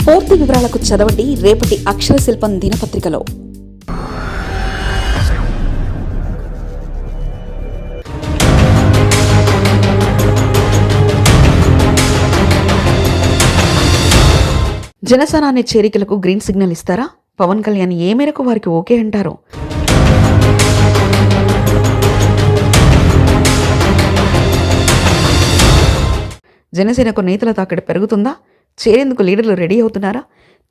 పూర్తి వివరాలకు చదవండి రేపటి అక్షర శిల్పం దినపత్రికలో. జనసేన అనే చేరికలకు గ్రీన్ సిగ్నల్ ఇస్తారా? పవన్ కళ్యాణ్ ఏ మేరకు వారికి ఓకే అంటారు? జనసేనకు నేతల తాకిడి పెరుగుతుందా? చేరేందుకు లీడర్లు రెడీ అవుతున్నారా?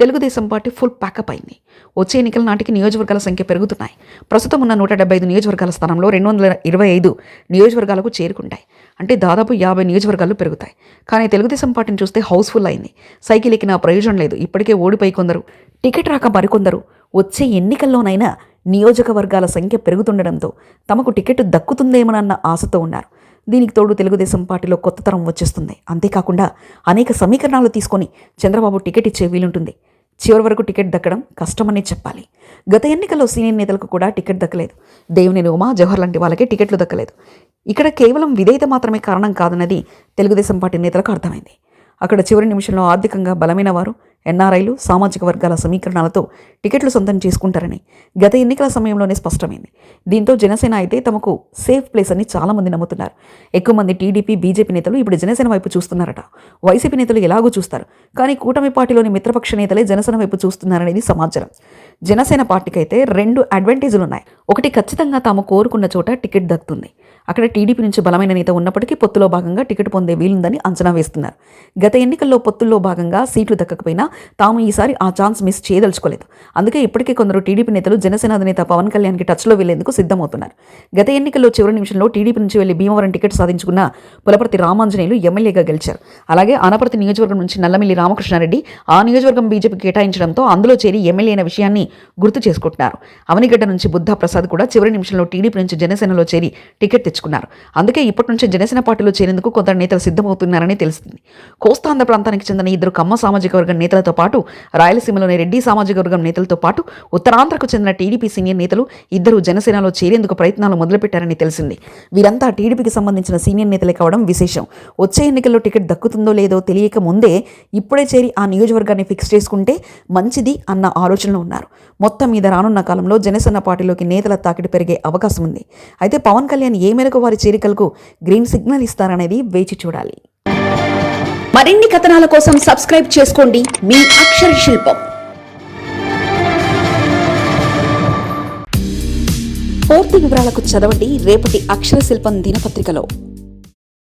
తెలుగుదేశం పార్టీ ఫుల్ ప్యాకప్ అయింది. వచ్చే ఎన్నికల నాటికి నియోజకవర్గాల సంఖ్య పెరుగుతున్నాయి. ప్రస్తుతం ఉన్న 175 నియోజకవర్గాల స్థానంలో 225 నియోజకవర్గాలకు చేరుకుంటాయి. అంటే దాదాపు 50 నియోజకవర్గాలు పెరుగుతాయి. కానీ తెలుగుదేశం పార్టీని చూస్తే హౌస్ఫుల్ అయింది. సైకిల్ ఎక్కిన ప్రయోజనం లేదు. ఇప్పటికే ఓడిపోయి కొందరు, టికెట్ రాక మరికొందరు వచ్చే ఎన్నికల్లోనైనా నియోజకవర్గాల సంఖ్య పెరుగుతుండడంతో తమకు టికెట్ దక్కుతుందేమోనన్న ఆశతో ఉన్నారు. దీనికి తోడు తెలుగుదేశం పార్టీలో కొత్త తరం వచ్చేస్తుంది. అంతేకాకుండా అనేక సమీకరణాలు తీసుకొని చంద్రబాబు టికెట్ ఇచ్చే వీలుంటుంది. చివరి వరకు టికెట్ దక్కడం కష్టమని చెప్పాలి. గత ఎన్నికల్లో సీనియర్ నేతలకు కూడా టికెట్ దక్కలేదు. దేవినేని ఉమా, జవహర్ లాంటి వాళ్ళకే టికెట్లు దక్కలేదు. ఇక్కడ కేవలం విధేయత మాత్రమే కారణం కాదన్నది తెలుగుదేశం పార్టీ నేతలకు అర్థమైంది. అక్కడ చివరి నిమిషంలో ఆర్థికంగా బలమైన వారు, ఎన్ఆర్ఐలు, సామాజిక వర్గాల సమీకరణాలతో టికెట్లు సొంతం చేసుకుంటారని గత ఎన్నికల సమయంలోనే స్పష్టమైంది. దీంతో జనసేన అయితే తమకు సేఫ్ ప్లేస్ అని చాలామంది నమ్ముతున్నారు. ఎక్కువ మంది టీడీపీ, బీజేపీ నేతలు ఇప్పుడు జనసేన వైపు చూస్తున్నారట. వైసీపీ నేతలు ఎలాగో చూస్తారు, కానీ కూటమి పార్టీలోని మిత్రపక్ష నేతలే జనసేన వైపు చూస్తున్నారనేది సమాచారం. జనసేన పార్టీకి అయితే 2 అడ్వాంటేజ్లు ఉన్నాయి. ఒకటి, ఖచ్చితంగా తాము కోరుకున్న చోట టికెట్ దక్కుతుంది. అక్కడ టీడీపీ నుంచి బలమైన నేత ఉన్నప్పటికీ పొత్తులో భాగంగా టికెట్ పొందే వీలుందని అంచనా వేస్తున్నారు. గత ఎన్నికల్లో పొత్తుల్లో భాగంగా సీట్లు దక్కకపోయినా తాము ఈసారి ఆ ఛాన్స్ మిస్ చేయదలుచుకోలేదు. అందుకే ఇప్పటికే కొందరు టీడీపీ నేతలు జనసేన అధినేత పవన్ కళ్యాణ్కి టచ్లో వెళ్లేందుకు సిద్ధమవుతున్నారు. గత ఎన్నికల్లో చివరి నిమిషంలో టీడీపీ నుంచి వెళ్లి భీమవరం టికెట్ సాధించుకున్న పులపర్తి రామాంజనేయులు ఎమ్మెల్యేగా గెలిచారు. అలాగే ఆనపర్తి నియోజకవర్గం నుంచి నల్లమిల్లి రామకృష్ణారెడ్డి ఆ నియోజకవర్గం బీజేపీ కేటాయించడంతో అందులో చేరి ఎమ్మెల్యే అయిన విషయాన్ని గుర్తు చేసుకుంటున్నారు. అవనిగడ్డ నుంచి బుద్ధా ప్రసాద్ కూడా చివరి నిమిషంలో టీడీపీ నుంచి జనసేనలో చేరి టికెట్ తెచ్చుకున్నారు. అందుకే ఇప్పటి నుంచి జనసేన పార్టీలో చేరేందుకు కొందరు నేతలు సిద్ధమవుతున్నారని తెలుస్తుంది. కోస్తాంధ్ర ప్రాంతానికి చెందిన 2 కమ్మ సామాజిక వర్గం నేతలతో పాటు రాయలసీమలోని రెడ్డి సామాజిక వర్గం నేతలతో పాటు ఉత్తరాంధ్రకు చెందిన టీడీపీ సీనియర్ నేతలు 2 జనసేనలో చేరేందుకు ప్రయత్నాలు మొదలుపెట్టారని తెలిసింది. వీరంతా టీడీపీకి సంబంధించిన సీనియర్ నేతలే కావడం విశేషం. వచ్చే ఎన్నికల్లో టికెట్ దక్కుతుందో లేదో తెలియక ముందే ఇప్పుడే చేరి ఆ నియోజకవర్గాన్ని ఫిక్స్ చేసుకుంటే మంచిది అన్న ఆలోచనలో ఉన్నారు. మొత్తం మీద రానున్న కాలంలో జనసేన పార్టీలోకి నేతల తాకిడి పెరిగే అవకాశం ఉంది. అయితే పవన్ కళ్యాణ్ ఏ మేరకు వారి చేరికలకు గ్రీన్ సిగ్నల్ ఇస్తారనేది వేచి చూడాలి. మరిన్ని కథనాల కోసం సబ్స్క్రైబ్ చేసుకోండి మీ అక్షర శిల్పం. పూర్తి వివరాలకు చదవండి రేపటి అక్షర శిల్పం దినపత్రికలో.